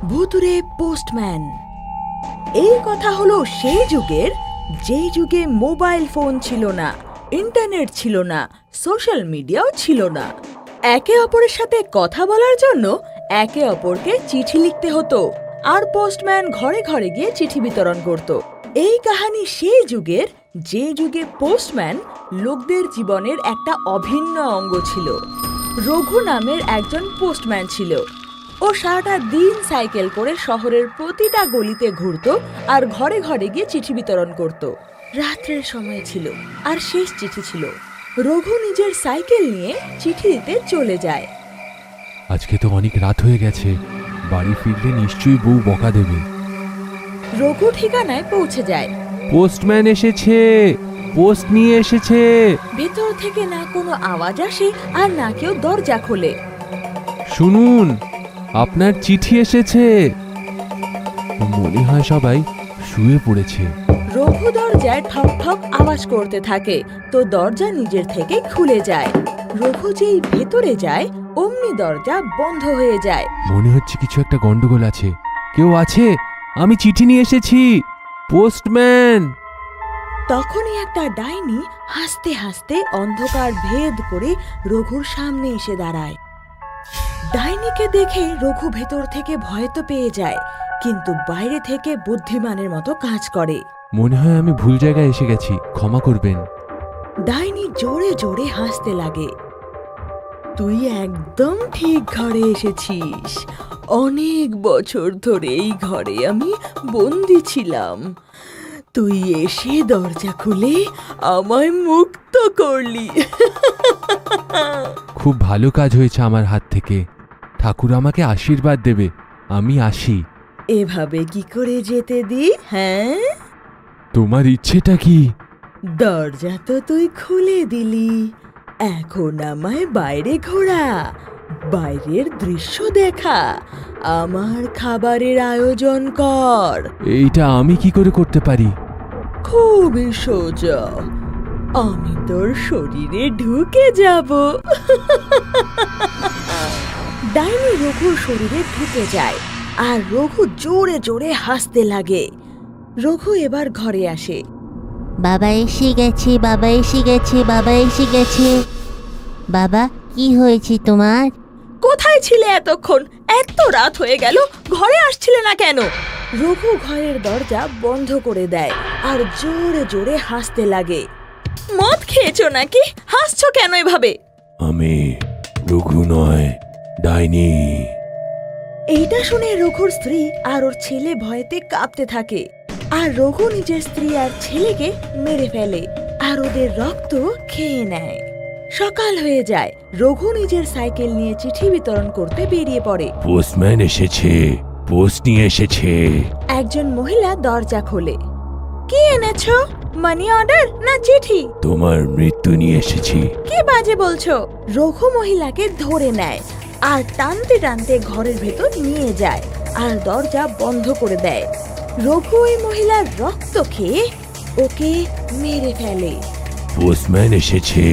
ভুতুরে পোস্টম্যান। এই কথা হলো সেই যুগের, যেই যুগে মোবাইল ফোন ছিল না, ইন্টারনেট ছিল না, সোশ্যাল মিডিয়াও ছিল না। একে অপরের সাথে কথা বলার জন্য একে অপরকে চিঠি লিখতে হতো, আর পোস্টম্যান ঘরে ঘরে গিয়ে চিঠি বিতরণ করত। এই কাহিনী সেই যুগের, যে যুগে পোস্টম্যান লোকদের জীবনের একটা অভিন্ন অঙ্গ ছিল। রঘু নামের একজন পোস্টম্যান ছিল। ও সারাটা দিন সাইকেল করে শহরের প্রতিটা গলিতে ঘুরতো আর ঘরে ঘরে গিয়ে চিঠি বিতরণ করত। রাত্রের সময় ছিল আর শেষ চিঠি ছিল। রঘু নিজের সাইকেল নিয়ে চিঠি দিতে চলে যায়। আজকে তো অনেক রাত হয়ে গেছে, বাড়ি ফিরলে নিশ্চয়ই বউ বকা দেবে। রঘু ঠিকানায় পৌঁছে যায়। পোস্টম্যান এসেছে, পোস্ট নিয়ে এসেছে। ভেতর থেকে না কোনো আওয়াজ আসে আর না কেউ দরজা খোলে। শুনুন, আপনার চিঠি এসেছে। মনে হয় সবাই শুয়ে পড়েছে। রঘু দরজায় ঠক ঠক আওয়াজ করতে থাকে, তো দরজা নিজের থেকে খুলে যায়। রঘু যেই ভেতরে যায় অমনি দরজা বন্ধ হয়ে যায়। মনে হচ্ছে কিছু একটা গন্ডগোল আছে। কেউ আছে? আমি চিঠি নিয়ে এসেছি, পোস্টম্যান। তখনই একটা ডাইনি হাসতে হাসতে অন্ধকার ভেদ করে রঘুর সামনে এসে দাঁড়ায়। ডাইনিকে দেখে রঘু ভেতর থেকে ভয় তো পেয়ে যায়, কিন্তু বাইরে থেকে বুদ্ধিমানের মতো কাজ করে। মনে হয় আমি ভুল জায়গায় এসে গেছি, ক্ষমা করবেন। ডাইনি জোরে জোরে হাসতে লাগে। তুই একদম ঠিক ঘরে এসেছিস। অনেক বছর ধরে এই ঘরে আমি বন্দি ছিলাম। তুই এসে দরজা খুলে আমায় মুক্ত করলি। খুব ভালো কাজ হয়েছে আমার হাত থেকে। ঠাকুর আমাকে আশীর্বাদ দেবে। আমি আসি। এভাবে কি করে যেতে দি? হ্যাঁ, তোমার ইচ্ছেটা কি? দরজা তো তুই খুলে দিলি, এখন আমায় বাইরে ঘোরা, বাইরের দৃশ্য দেখা, আমার খাবারের আয়োজন কর। এইটা আমি কি করে করতে পারি? খুবই সোজা, আমি তোর শরীরে ঢুকে যাব। ডাইনি রঘুর শরীরে ঢুকে যায় আর রঘু জোরে জোরে হাসতে লাগে। রঘু এবার ঘরে আসে। বাবা এসে গেছে, বাবা এসে গেছে, বাবা এসে গেছে। বাবা, কি হয়েছে তোমার? কোথায় ছিলে এতক্ষণ? এত রাত হয়ে গেল, ঘরে আসছিলে না কেন? রঘু ঘরের দরজা বন্ধ করে দেয় আর জোরে জোরে হাসতে লাগে। মদ খেয়েছো নাকি? হাসছো কেন এভাবে? আমি রঘু নয়, ডাইনি। এইটা শুনে রঘুর স্ত্রী আর ওর ছেলে ভয়েতে কাঁপতে থাকে, আর রঘু নিজের স্ত্রী আর ছেলেকে মেরে ফেলে আর ওদের রক্ত খেয়ে নেয়। সকাল হয়ে যায়। রঘু নিজের সাইকেল নিয়ে চিঠি বিতরণ করতে বেরিয়ে পড়ে। পোস্টম্যান এসেছে, পোস্ট নিয়ে এসেছে। একজন মহিলা দরজা খোলে। কি এনেছো? মানি অর্ডার না চিঠি? তোমার মৃত্যু নিয়ে এসেছি। কি বাজে বলছো? রঘু মহিলাকে ধরে নেয় আর টানতে টানতে ঘরের ভেতর নিয়ে যায় আর দরজা বন্ধ করে দেয়। রঘু ওই মহিলার রক্ত খেয়ে ওকে মেরে ফেলে। পোস্টম্যান এসেছে,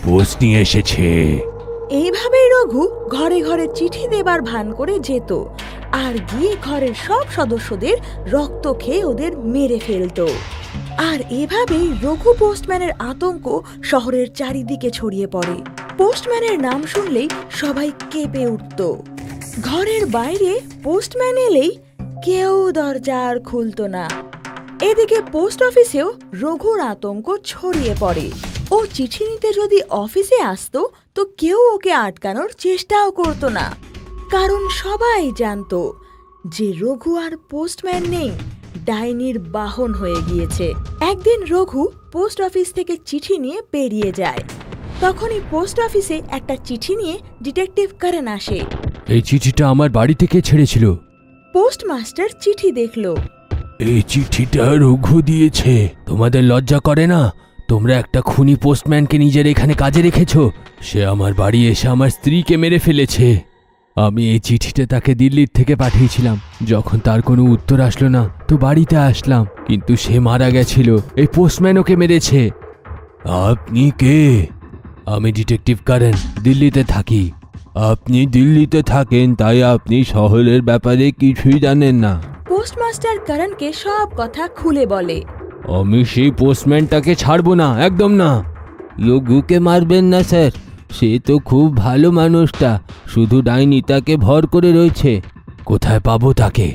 পোস্ট নিয়ে এসেছে। এইভাবেই রঘু ঘরে ঘরে চিঠি দেবার ভান করে যেত আর গিয়ে ঘরের সব সদস্যদের রক্ত খেয়ে ওদের মেরে ফেলতো। আর এভাবেই রঘু পোস্টম্যানের আতঙ্ক শহরের চারিদিকে ছড়িয়ে পড়ে। পোস্টম্যানের নাম শুনলেই সবাই কেঁপে উঠত। ঘরের বাইরে পোস্টম্যান এলেই কেউ দরজা আর খুলতো না। এদিকে পোস্ট অফিসেও রঘুর আতঙ্ক ছড়িয়ে পড়ে। ও চিঠি নিতে যদি অফিসে আসতো তো কেউ ওকে আটকানোর চেষ্টাও করতো না, কারণ সবাই জানতো যে রঘু আর পোস্টম্যান নেই, ডাইনির বাহন হয়ে গিয়েছে। একদিন রঘু পোস্ট অফিস থেকে চিঠি নিয়ে বেরিয়ে যায়। তখনই পোস্ট অফিসে একটা চিঠি নিয়ে ডিটেকটিভ করণ আসে। এই চিঠিটা আমার বাড়ি থেকে ছেড়েছিল। পোস্টমাস্টার চিঠি দেখলো। এই চিঠিটা রঘু দিয়েছে। তোমাদের লজ্জা করে না? তোমরা একটা খুনি পোস্টম্যানকে নিজের এখানে কাজে রেখেছো। সে আমার বাড়ি এসে আমার স্ত্রীকে মেরে ফেলেছে। আমি এই চিঠিটা তাকে দিল্লির থেকে পাঠিয়েছিলাম। যখন তার কোনো উত্তর আসলো না তো বাড়িতে আসলাম, কিন্তু সে মারা গেছিল। এই পোস্টম্যান ওকে মেরেছে। আপনি কে? আমি ডিটেকটিভ কারেন, দিল্লিতে থাকি। আপনি দিল্লিতে থাকেন তাই আপনি শহরের ব্যাপারে কিছুই জানেন না। পোস্টমাস্টার করণকে সব কথা খুলে বলে। আমি সেই পোস্টম্যানটাকে ছাড়বো না, একদম না। রঘুকে মারবেন না স্যার, সে তো খুব ভালো মানুষটা, শুধু ডাইনি তাকে ভর করে রয়েছে। কোথায় পাবো তাকে?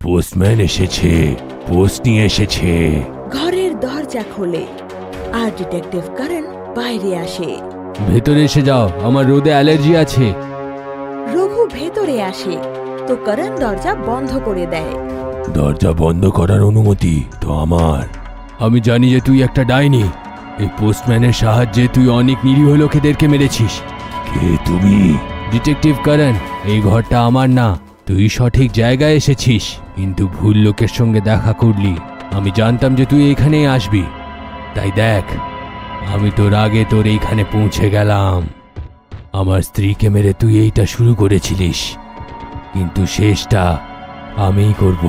পোস্টম্যান এসেছে, পোস্ট নিয়ে এসেছে। ঘরের দরজা খোলে আর ডিটেকটিভ করণ বাইরে আসে। ভেতরে এসে যাও, আমার রোদে অ্যালার্জি আছে। রঘু ভেতরে আসে তো করণ দরজা বন্ধ করে দেয়। দরজা বন্ধ করার অনুমতি তো আমার। আমি জানি যে তুই একটা ডাইনি। এই পোস্টম্যানের সাহায্যে তুই অনেক নিরীহ লোকেদেরকে মেরেছিস। কে তুমি? ডিটেকটিভ করণ, এই ঘরটা আমার না। তুই সঠিক জায়গায় এসেছিস, কিন্তু ভুল লোকের সঙ্গে দেখা করলি। আমি জানতাম যে তুই এখানেই আসবি, তাই দেখ, আমি তোর আগে তোর এইখানে পৌঁছে গেলাম। আমার স্ত্রীকে মেরে তুই এইটা শুরু করেছিলিস, কিন্তু শেষটা আমিই করব।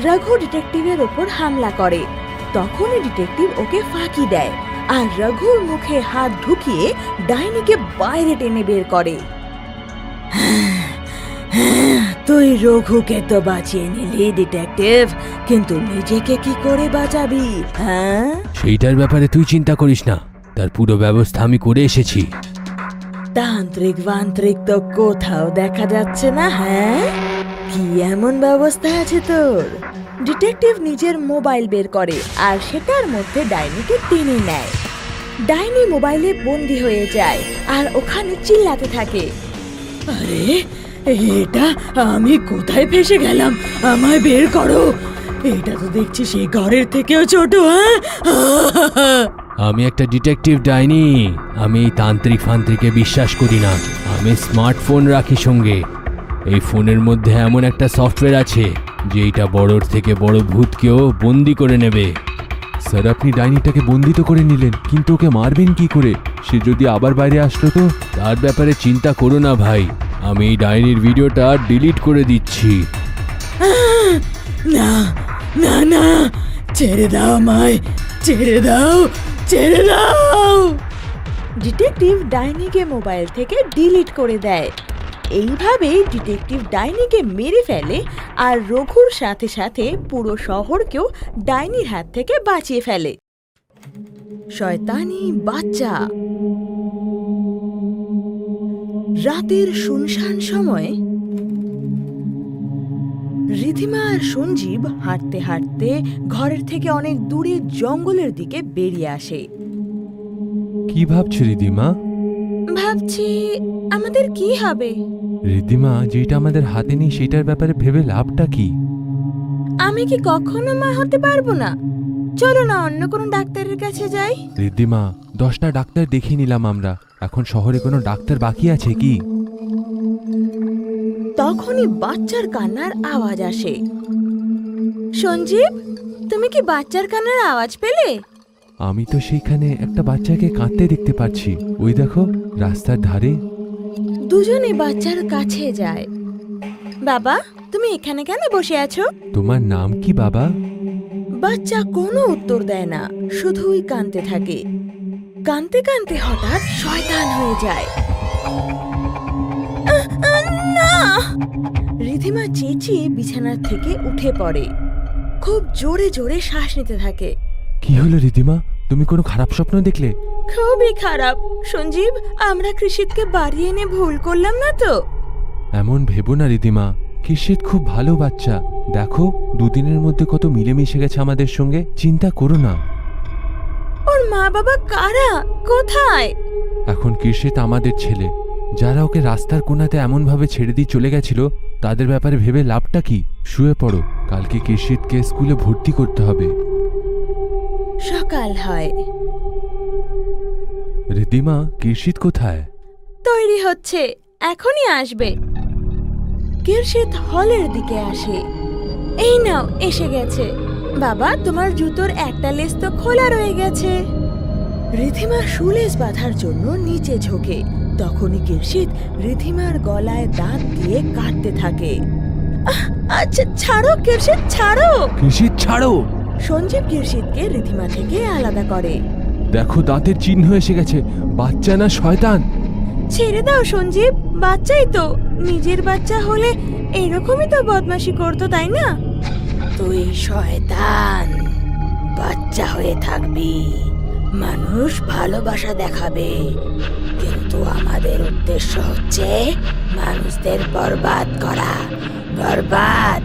রঘু ডিটেকটিভের ওপর হামলা করে, তখনই ডিটেকটিভ ওকে ফাঁকি দেয় আর রঘুর মুখে হাত ঢুকিয়ে ডাইনিকে বাইরে টেনে বের করে। তুই রঘুকে তো বাঁচিয়ে নিলি ডিটেকটিভ, কিন্তু নিজেকে কি করে বাঁচাবি? হ্যাঁ, সেইটার ব্যাপারে তুই চিন্তা করিস না, তার পুরো ব্যবস্থা আমি করে এসেছি। তান্ত্রিক বান্ত্রিক তো কোথাও দেখা যাচ্ছে না। হ্যাঁ, কি এমন ব্যবস্থা আছে তোর? ডিটেকটিভ নিজের মোবাইল বের করে আর সেটার মধ্যে ডাইনিকে টেনে নেয়। ডাইনি মোবাইলে বন্দি হয়ে যায় আর ওখানে চিল্লাতে থাকে, আরে এটা আমি কোথায় ফেসে গেলাম, আমায় বের করো। এটা তো দেখছি সেই ঘরের থেকেও ছোট। হ্যাঁ, আমি একটা ডিটেকটিভ ডাইনি, আমি এই তান্ত্রিক ফান্ত্রিকে বিশ্বাস করি না। আমি স্মার্টফোন রাখি সঙ্গে। এই ফোনের মধ্যে এমন একটা সফটওয়্যার আছে যে এইটা বড়োর থেকে বড় ভূতকেও বন্দি করে নেবে। স্যার, আপনি ডাইনিটাকে বন্দি তো করে নিলেন, কিন্তু ওকে মারবেন কি করে? সে যদি আবার বাইরে আসলো তো? তার ব্যাপারে চিন্তা করো না ভাই, আমি এই ডাইনির ভিডিওটা ডিলিট করে দিচ্ছি। না না না, ছেড়ে দাও আমায়, ছেড়ে দাও, ছেড়ে দাও। ডিটেকটিভ ডাইনিকে মোবাইল থেকে ডিলিট করে দেয়। এইভাবে ডিটেকটিভ ডাইনিকে মেরে ফেলে আর রঘুর সাথে সাথে পুরো শহরকেও ডাইনির হাত থেকে বাঁচিয়ে ফেলে। শয়তানি বাচ্চা। রাতের শুনশান সময় রিধিমা আর সঞ্জীব হাঁটতে হাঁটতে ঘরের থেকে অনেক দূরে জঙ্গলের দিকে বেরিয়ে আসে। কি ভাবছো রিধিমা? ভাবছি আমাদের কি হবে। রিধিমা, যেটা আমাদের হাতে নেই সেটার ব্যাপারে ভেবে লাভটা কি? আমি কি কখনো মা হতে পারবো না? চলো না অন্য কোনো ডাক্তারের কাছে যাই। রিধিমা, 10টা ডাক্তার দেখিয়ে নিলাম আমরা, এখন শহরে কোনো ডাক্তার বাকি আছে কি? তখনই বাচ্চার কান্নার আওয়াজ আসে। সঞ্জীব, তুমি কি বাচ্চার কান্নার আওয়াজ পেলে? আমি তো সেইখানে একটা বাচ্চাকে কাঁদতে দেখতে পাচ্ছি, ওই দেখো রাস্তার ধারে। দুজনে বাচ্চার কাছে যায়। বাবা, তুমি এখানে কেন বসে আছো? তোমার নাম কি বাবা? বাচ্চা কোনো উত্তর দেয় না, শুধুই কাঁদতে থাকে। কাঁদতে কাঁদতে হঠাৎ শয়তান হয়ে যায়। না! রিধিমা চেঁচিয়ে বিছানার থেকে উঠে পড়ে। খুব জোরে জোরে শ্বাস নিতে থাকে। কি হলো রিধিমা, তুমি কোনো খারাপ স্বপ্ন দেখলে? খুবই খারাপ। সঞ্জীব, আমরা কৃষিতকে বাড়ি এনে ভুল করলাম না তো? এমন ভেবো না রিধিমা, কিশিত খুব ভালো বাচ্চা। দেখো, দুদিনের মধ্যে কত মিলেমিশে গেছে আমাদের সঙ্গে। চিন্তা করো না। ওর মা বাবা কারা, কোথায়? এখন কিশিত আমাদের ছেলে। যারা ওকে রাস্তার কোণাতে এমনভাবে ছেড়ে দিয়ে চলে গেছিল, তাদের ব্যাপারে ভেবে লাভটা কি? শুয়ে পড়ো, কালকে কিশিতকে স্কুলে ভর্তি করতে হবে। সকাল হয়। রিধিমা, কিশিত কোথায়? তৈরি হচ্ছে, এখনই আসবে। কিরশিত হলের দিকে আসে। এই নাও, এসে গেছে। বাবা, তোমার জুতোর একটা লেস তো খোলা রয়ে গেছে। রিধিমা শুলেস বাঁধার জন্য নিচে ঝোঁকে। তখনই কিরশিত রিধিমার গলায় দাঁত দিয়ে কাটতে থাকে। আচ্ছা, ছাড়ো কিরশিত, ছাড়ো। কিশিত ছাড়ো। সঞ্জীব কিরশিতকে রিধিমা থেকে আলাদা করে। দেখো দাঁতের চিহ্ন এসে গেছে। বাচ্চা না শয়তান? ছেড়ে দাও সঞ্জীব, বাচ্চাই তো। নিজের বাচ্চা হলে এরকমই তো বদমাশি করতো, তাই না? তুই শয়তান, বাচ্চা হয়ে থাকবি, মানুষ ভালোবাসা দেখাবে, কিন্তু আমাদের উদ্দেশ্য হচ্ছে মানুষদের বরবাদ করা। বরবাদ।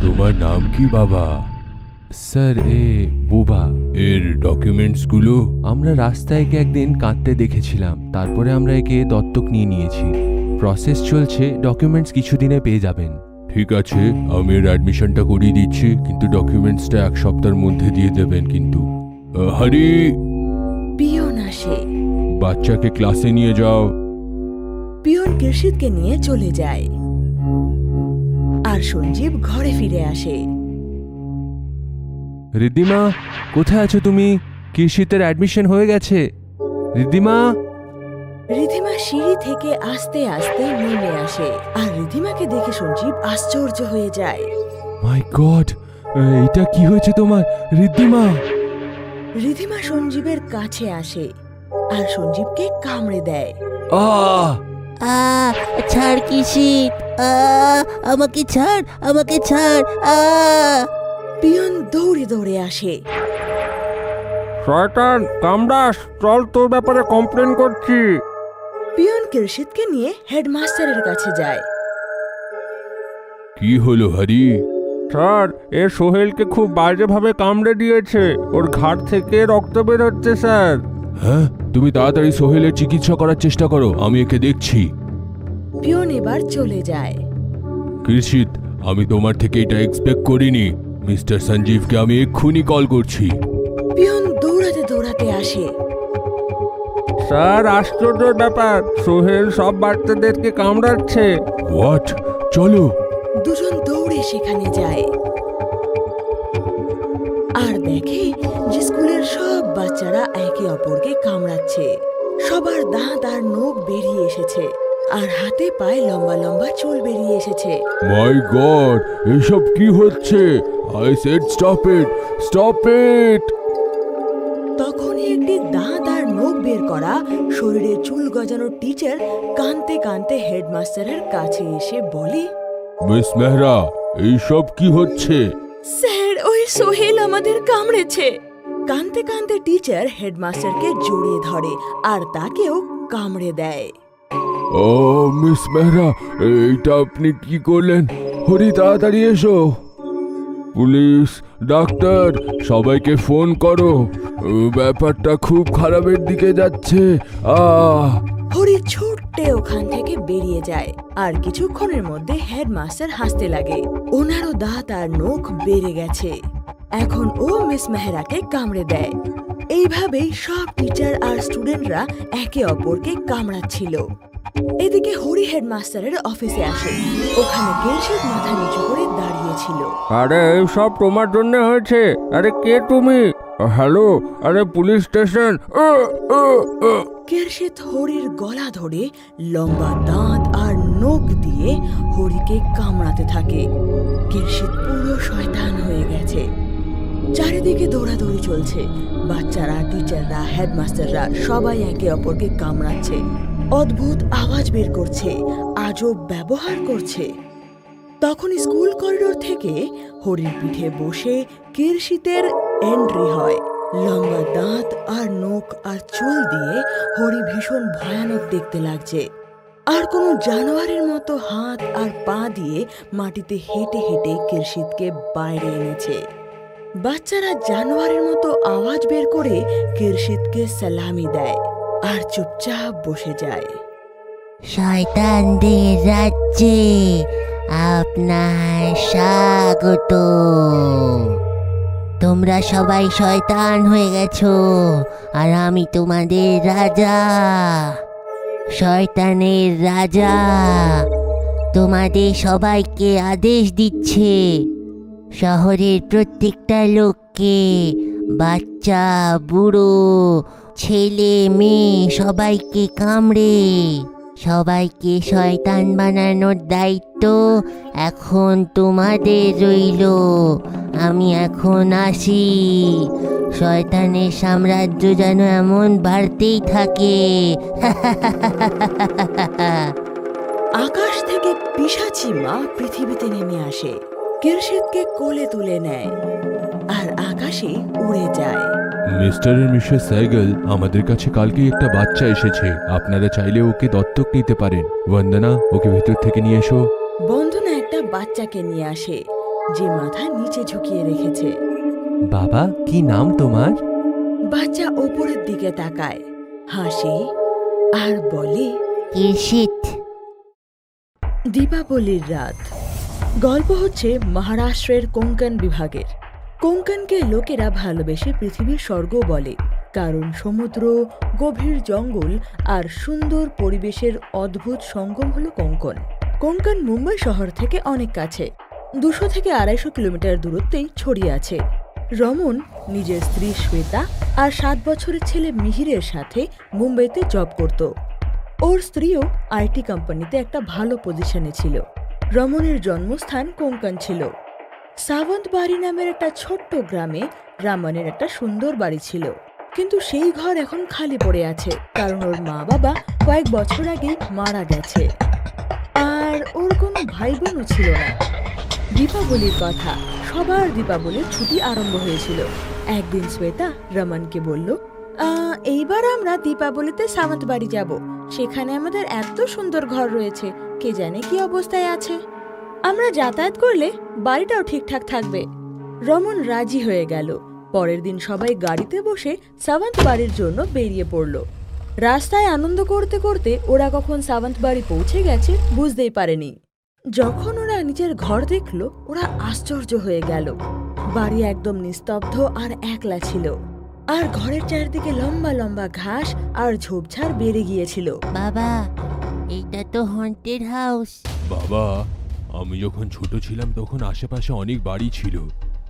তোমার নাম কি বাবা? স্যার বুবা। এর ডকুমেন্টসগুলো? আমরা রাস্তায় একে একদিন কাঁদতে দেখেছিলাম, তারপরে আমরা একে দত্তক নিয়ে নিয়েছি। প্রসেস চলছে, ডকুমেন্টস কিছুদিনে পেয়ে যাবেন। ঠিক আছে, আমি এর অ্যাডমিশনটা করিয়ে দিচ্ছি, কিন্তু ডকুমেন্টসটা 1 সপ্তাহের মধ্যে দিয়ে দেবেন কিন্তু। হরি, পিয়ন আসে। বাচ্চাকে ক্লাসে নিয়ে যাও। পিয়ন কৃষিতকে নিয়ে চলে যায় আর সঞ্জীব ঘরে ফিরে আসে। রিদ্ধিমা, কোথায় আছো তুমি? কৃষিতের অ্যাডমিশন হয়ে গেছে। রিদ্ধিমা। রিধিমা সিঁড়ি থেকে আস্তে আস্তে নেমে আসে আর রিধিমাকে দেখে সঞ্জীব আশ্চর্য হয়ে যায়। মাই গড, এটা কি হয়েছে তোমার রিদ্ধিমা? রিধিমা সঞ্জীবের কাছে আসে আর সঞ্জীবকে কামড়ে দেয়। আহ! ছাড় কিশিত, আমাকে ছাড়, আমাকে ছাড়। পিয়ন দৌড়ে দৌড়ে আসে। শয়তান কামড়াস, চল তোর ব্যাপারে কমপ্লেন করছি। পিয়ন কৃষিতকে নিয়ে হেডমাস্টারের কাছে যায়। কি হলো হরি? স্যার, এ সোহেলকে খুব বাজেভাবে কামড়ে দিয়েছে, ওর ঘাড় থেকে রক্ত বের হচ্ছে স্যার। হ্যাঁ, তুমি তাড়াতাড়ি সোহেলের চিকিৎসা করার চেষ্টা করো, আমি একে দেখছি। পিয়ন এবার চলে যায়। কৃষিত, আমি তোমার থেকে এটা এক্সপেক্ট করিনি। মিস্টার সঞ্জীবকে আমি এক্ষুনি কল করছি। পিয়ন দৌড়াতে দৌড়াতে আসে। স্যার, আশ্চর্যের ব্যাপার, সোহেল সব বাচ্চাদেরকে কামড়াচ্ছে। হোয়াট? চলো। দুজন দৌড়ে সেখানে যায় আর দেখে যে স্কুলের সব বাচ্চারা একে অপরকে কামড়াচ্ছে। সবার দাঁত আর নখ বেরিয়ে এসেছে আর হাতে পায়ে লম্বা লম্বা চুল বেরিয়ে এসেছে। মাই গড, এসব কি হচ্ছে? I said stop it, stop it. তখনই একটি দাঁত আর নখ বের করা শরীরে চুল গজানো টিচার কাঁদতে কাঁদতে হেডমাস্টারের কাছে এসে বলে, মিস মেহরা, এইসব কি হচ্ছে? স্যার, ওই সোহেল আমাদের কামড়েছে। কাঁদতে কাঁদতে টিচার হেডমাস্টারকে জড়িয়ে ধরে আর তাকেও কামড়ে দেয়। ও মিস মেহরা, এইটা আপনি কি করলেন? হরি, তাড়াতাড়ি এসো। পুলিশ, ডাক্তার, সবাইকে ফোন করো। ব্যাপারটা খুব খারাপের দিকে যাচ্ছে। হরি ছুটতে ওখান থেকে বেরিয়ে যায় আর কিছুক্ষণের মধ্যে হেডমাস্টার হাসতে লাগে। ওনারও দাঁত আর নখ বেড়ে গেছে। এখন ও মিস মেহরাকে কামড়ে দেয়। এইভাবেই সব টিচার আর স্টুডেন্টরা একে অপরকে কামড়াচ্ছিল। এদিকে হরি হেডমাস্টারের অফিসে আসে। ওখানে কেলশিত মাথা নিচু করে দাঁড়িয়েছিল। আরে এই সব তোমার জন্য হয়েছে। আরে কে তুমি? হ্যালো, আরে পুলিশ স্টেশন। কেলশিত হরির গলা ধরে লম্বা দাঁত আর নখ দিয়ে হরিকে কামড়াতে থাকে। কেলশিত পুরো শয়তান হয়ে গেছে। চারিদিকে দৌড়াদৌড়ি চলছে। বাচ্চারা, টিচাররা, হেডমাস্টাররা সবাই একে অপরকে কামড়াচ্ছে, অদ্ভুত আওয়াজ বের করছে, আজব ব্যবহার করছে। তখন স্কুল করিডোর থেকে হরির পিঠে বসে কেলশিতের এন্ট্রি হয়। লম্বা দাঁত আর নখ আর চুল দিয়ে হরি ভীষণ ভয়ানক দেখতে লাগছে। আর কোনো জানোয়ারের মতো হাত আর পা দিয়ে মাটিতে হেঁটে হেঁটে কেলশিতকে বাইরে এনেছে। বাচ্চারা জানোয়ারের মতো আওয়াজ বের করে কেলশিতকে সালামি দেয় আর চুপচাপ বসে যায়। শয়তানদের রাজ্যে আপনার স্বাগত। তোমরা সবাই শয়তান হয়ে গেছো আর আমি তোমাদের রাজা, শয়তানের রাজা। তোমাদের সবাইকে আদেশ দিচ্ছে, শহরের প্রত্যেকটা লোককে, বাচ্চা, বুড়ো, ছেলে, মেয়ে সবাইকে কামড়ে সবাইকে শয়তান বানানোর দায়িত্ব তো এখন তোমাদের রইল। আমি এখন আসি। শয়তানের সাম্রাজ্য যেন এমন বাড়তেই থাকে। আকাশ থেকে পিশাচি মা পৃথিবীতে নেমে আসে, কিরশিদকে কোলে তুলে নেয় আর আকাশে উড়ে যায়। মিস্টার আর মিসেস সাইগল, আমাদের কাছে কালকেই একটা বাচ্চা এসেছে। আপনারা চাইলে ওকে দত্তক নিতে পারেন। বন্দনা, ওকে ভেতর থেকে নিয়ে এসো। বন্ধনা একটা বাচ্চাকে নিয়ে আসে, যে মাথা নিচে ঝুঁকিয়ে রেখেছে। বাবা, কি নাম তোমার? বাচ্চা ওপরের দিকে তাকায়, হাসে আর বলে, কিরশিদ। দীপাবলির রাত। গল্প হচ্ছে মহারাষ্ট্রের কোঙ্কণ বিভাগের। কোঙ্কণকে লোকেরা ভালোবেসে পৃথিবীর স্বর্গ বলে, কারণ সমুদ্র, গভীর জঙ্গল আর সুন্দর পরিবেশের অদ্ভুত সঙ্গম হলো কোঙ্কণ। কোঙ্কণ মুম্বাই শহর থেকে অনেক কাছে, 200 থেকে 250 কিলোমিটার দূরত্বেই ছড়িয়ে আছে। রমন নিজের স্ত্রী শ্বেতা আর 7 বছরের ছেলে মিহিরের সাথে মুম্বাইতে জব করত। ওর স্ত্রীও আইটি কোম্পানিতে একটা ভালো পজিশনে ছিল। রমনের জন্মস্থান কোঙ্কণ ছিল। সাবন্তবাড়ি নামের একটা ছোট্ট গ্রামে রামনের একটা সুন্দর বাড়ি ছিল, কিন্তু সেই ঘর এখন খালি পড়ে আছে, কারণ ওর মা বাবা কয়েক বছর আগেই মারা গেছে আর ওর কোনো ভাই বোনও ছিল না। দীপাবলির কথা, সবার দীপাবলির ছুটি আরম্ভ হয়েছিল। একদিন শ্বেতা রমনকে বলল, এইবার আমরা দীপাবলিতে সাবন্তবাড়ি যাব। সেখানে আমাদের এত সুন্দর ঘর রয়েছে, কে জানে কি অবস্থায় আছে। আমরা যাতায়াত করলে বাড়িটাও ঠিকঠাক থাকবে। রমন রাজি হয়ে গেল। পরের দিন সবাই গাড়িতে বসে সাবন্তবাড়ির জন্য বেরিয়ে পড়ল। রাস্তায় আনন্দ করতে করতে ওরা কখন সাবন্তবাড়ি পৌঁছে গেছে বুঝতেই পারেনি। যখন ওরা নিজের ঘর দেখল, ওরা আশ্চর্য হয়ে গেল। বাড়ি একদম নিস্তব্ধ আর একলা ছিল, আর ঘরের চারদিকে লম্বা লম্বা ঘাস আর ঝোপঝাড় বেড়ে গিয়েছিল। বাবা, এটা তো হন্টেড হাউস। বাবা, আমি যখন ছোট ছিলাম তখন আশেপাশে অনেক বাড়ি ছিল।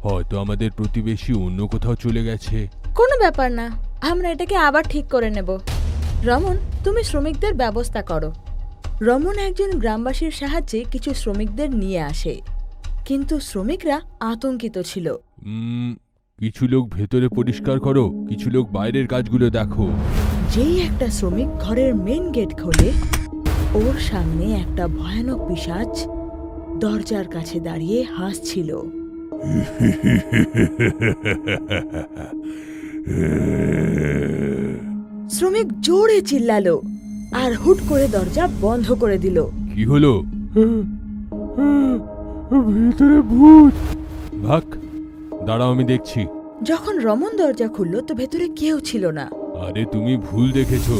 হয়তো আমাদের প্রতিবেশী অন্য কোথাও চলে গেছে। কোনো ব্যাপার না, আমরা এটাকে আবার ঠিক করে নেব। রমন, তুমি শ্রমিকদের ব্যবস্থা করো। রমন একজন গ্রামবাসীর সাহায্যে কিছু শ্রমিকদের নিয়ে আসে, কিন্তু শ্রমিকরা আতঙ্কিত ছিল। কিছু লোক ভেতরে পরিষ্কার করো, কিছু লোক বাইরের কাজগুলো দেখো। যেই একটা শ্রমিক ঘরের মেন গেট খোলে, ওর সামনে একটা ভয়ানক পিশাচ দরজার কাছে দাঁড়িয়ে হাসছিল। শ্রমিক জোরে চিল্লালো আর হুট করে দরজা বন্ধ করে দিল। কি হলো? ভিতরে ভূত। ভাগ, দাঁড়াও, আমি দেখছি। যখন রমন দরজা খুলল তো ভেতরে কেউ ছিল না। আরে তুমি ভুল দেখেছো,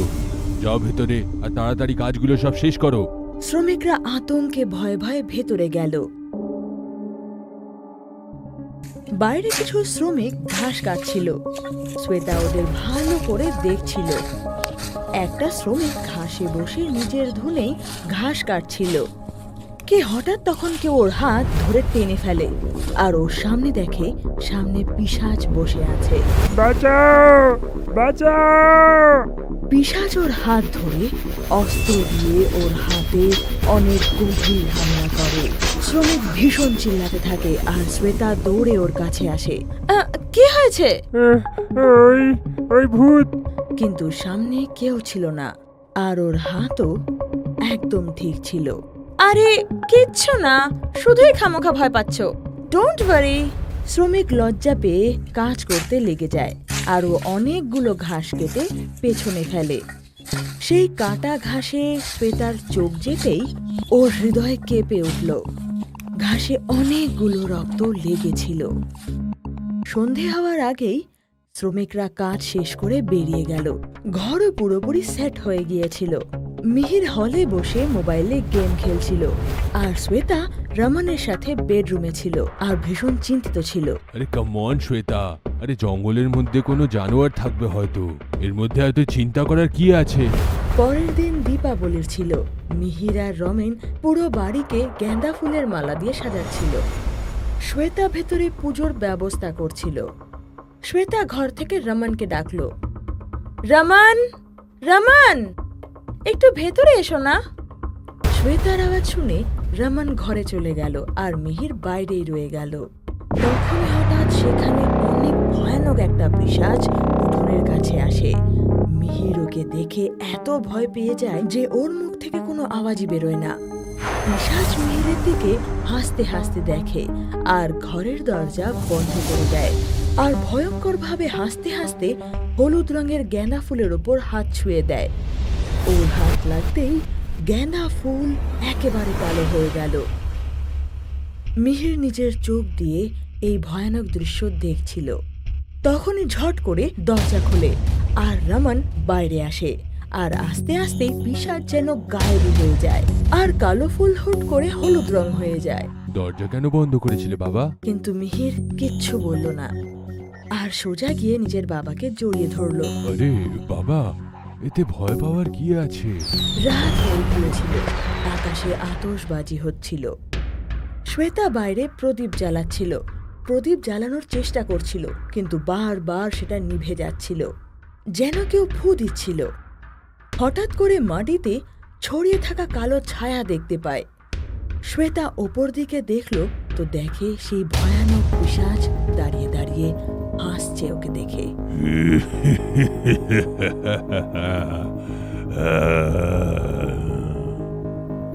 যাও ভেতরে আর তাড়াতাড়ি কাজগুলো সব শেষ করো। শ্রমিকরা আতঙ্কে ভয়ে ভয়ে ভেতরে গেল। বাইরে কিছু শ্রমিক ঘাস কাটছিল। শ্বেতা ওদের ভালো করে দেখছিল। একটা শ্রমিক ঘাসে বসে নিজের ধুনেই ঘাস কাটছিল। কে হঠাৎ তখন কেউ ওর হাত ধরে টেনে ফেলে, আর ওর সামনে দেখে সামনে পিশাচ বসে আছে। বাঁচাও, বাঁচাও। পিশাচ ওর হাত ধরে অস্ত্র দিয়ে ওর হাতে অনেক গভীর হামলা করে। শ্রমিক ভীষণ চিল্লাতে থাকে আর শ্বেতা দৌড়ে ওর কাছে আসে। কি হয়েছে? ওই ওই ভূত। কিন্তু সামনে কেউ ছিল না, আর ওর হাতও একদম ঠিক ছিল। আরে কিচ্ছু না, শুধুই খামোখা ভয় পাচ্ছ। Don't worry. শ্রমিক লজ্জা পেয়ে কাজ করতে লেগে যায়, আর ও অনেকগুলো ঘাস কেটে পেছনে ফেলে। সেই কাটা ঘাসে শ্বেতার চোখ যেতেই ওর হৃদয় কেঁপে উঠল। ঘাসে অনেকগুলো রক্ত লেগেছিল। সন্ধে হওয়ার আগেই শ্রমিকরা কাজ শেষ করে বেরিয়ে গেল। ঘরও পুরোপুরি সেট হয়ে গিয়েছিল। মিহির হলে বসে মোবাইলে গেম খেলছিল, আর শ্বেতা রমনের সাথে বেডরুমে ছিল আর ভীষণ চিন্তিত ছিল। আরে কাম অন শ্বেতা, আরে জঙ্গলের মধ্যে কোনো জানোয়ার থাকবে হয়তো, এর মধ্যে হয়তো চিন্তা করার কি আছে। পরের দিন দীপাবলির ছিল। মিহির আর রমেন পুরো বাড়িকে গাঁদা ফুলের মালা দিয়ে সাজাচ্ছিল। শ্বেতা ভেতরে পুজোর ব্যবস্থা করছিল। শ্বেতা ঘর থেকে রমনকে ডাকলো, রমন, রমন, একটু ভেতরে এসো না। শ্বেতার আওয়াজ শুনে রমন ঘরে চলে গেল আর মিহির বাইরেই রয়ে গেল। তখন হঠাৎ সেখানে অনেক ভয়ানক একটা পিশাচ উঠোনের কাছে আসে। মিহির ওকে দেখে এত ভয় পেয়ে যায় যে ওর মুখ থেকে কোনো আওয়াজই বেরোয় না। পিশাচ মিহিরের দিকে হাসতে হাসতে দেখে আর ঘরের দরজা বন্ধ করে দেয়, আর ভয়ঙ্কর ভাবে হাসতে হাসতে হলুদ রঙের গেঁদা ফুলের ওপর হাত ছুঁয়ে দেয়। ওর হাত লাগতেই গেঁদা ফুল একেবারে কালো হয়ে গেল। মিহির নিজের চোখ দিয়ে এই ভয়ানক দৃশ্য দেখছিল। তখনই ঝট করে দরজা খোলে আর রমন বাইরে আসে, আর আস্তে আস্তে পিশাচ যেন গায়েব হয়ে যায় আর কালো ফুল হুট করে হলুদ রং হয়ে যায়। দরজা কেন বন্ধ করেছিলে বাবা? কিন্তু মিহির কিচ্ছু বলল না আর সোজা গিয়ে নিজের বাবাকে জড়িয়ে ধরল। আরে বাবা, এতে ভয় পাওয়ার কি আছে? রাত হয়ে গিয়েছিল, আকাশে আতশবাজি হচ্ছিল। শ্বেতা বাইরে প্রদীপ জ্বালাচ্ছিল, প্রদীপ জ্বালানোর চেষ্টা করছিল, কিন্তু বারবার সেটা নিভে যাচ্ছিল, যেন কেউ ফু দিচ্ছিল। হঠাৎ করে মাটিতে ছড়িয়ে থাকা কালো ছায়া দেখতে পায়। শ্বেতা ওপর দিকে দেখল তো দেখে সেই ভয়ানক পিশাচ দাঁড়িয়ে দাঁড়িয়ে হাসছে ওকে দেখে।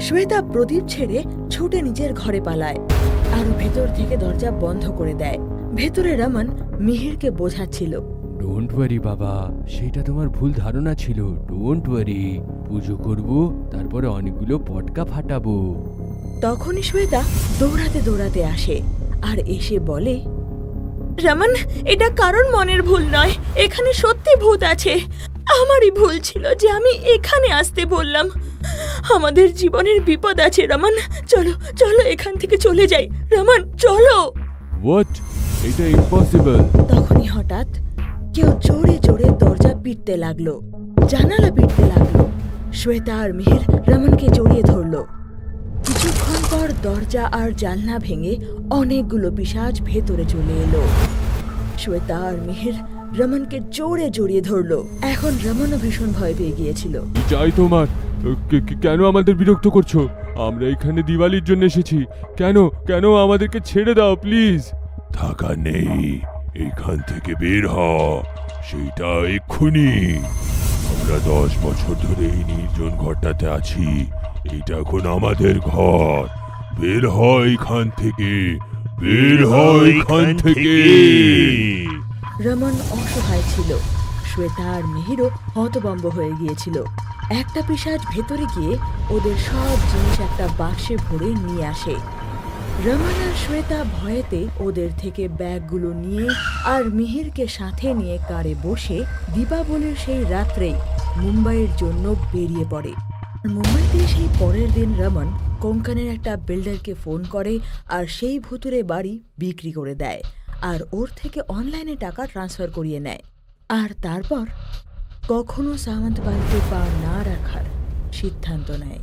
শ্বেতা প্রদীপ ছেড়ে ছুটে নিজের ঘরে পালায় আর ভেতর থেকে দরজা বন্ধ করে দেয়। ভেতরে রমন মিহিরকে বোঝাচ্ছিল, ডোন্ট ওয়ারি বাবা, সেটা তোমার ভুল ধারণা ছিল। ডোন্ট ওয়ারি, পুজো করব, তারপরে অনেকগুলো পটকা ফাটাবো। তখনই শ্বেতা দৌড়াতে দৌড়াতে আসে আর এসে বলে, রমন, এটা কারণ মনের ভুল নয়, এখানে সত্যি ভূত আছে। আমারই ভুল ছিল যে আমি এখানে আসতে বললাম। আমাদের জীবনের বিপদ আছে রমন, চলো চলো এখান থেকে চলে যাই। রমন চলো। হোয়াট? এটা ইম্পসিবল। তখনই হঠাৎ কেউ জোরে জোরে দরজা পিটতে লাগলো, জানালা পিটতে লাগলো। শ্বেতা আর মিহির রমনকে জড়িয়ে ধরলো। কিছুক্ষণ পর দরজা আর জানলা ভেঙে অনেকগুলো পিশাচ ভেতরে চলে এলো। শ্বেতা আর মিহির রমনকে জোরে জড়িয়ে ধরলো। এখন রমনও ভীষণ ভয় পেয়ে গিয়েছিল। চাই তোমার, কেন আমাদের বিরক্ত করছো? আমরা এখানে দিওয়ালির জন্য এসেছি। কেন কেন আমাদেরকে ছেড়ে দাও প্লিজ। থাকা নেই, এখান থেকে বের হ, সেইটা এক্ষুনি। আমরা 10 বছর ধরে এই নির্জন ঘরটাতে আছি, এটা এখন আমাদের ঘর। বের হ এখান থেকে, বের হ এখান থেকে। রমন অসহায় ছিল, শ্বেতা আর মিহিরও হতভম্ব হয়ে গিয়েছিল। একটা পিশাচ ভেতরে গিয়ে ওদের সব জিনিস একটা বাক্সে ভরে নিয়ে আসে। রমন আর শ্বেতা ভয়েতে ওদের থেকে ব্যাগগুলো নিয়ে আর মিহিরকে সাথে নিয়ে কারে বসে দীপাবলির সেই রাত্রেই মুম্বাইয়ের জন্য বেরিয়ে পড়ে। মুম্বাইতে সেই পরের দিন রমন কোঙ্কনের একটা বিল্ডারকে ফোন করে আর সেই ভুতুরে বাড়ি বিক্রি করে দেয় আর ওর থেকে অনলাইনে টাকা ট্রান্সফার করিয়ে নেয়। আর তারপর কখনো সামন্ত বাড়িতে পা না রাখার সিদ্ধান্ত নেয়।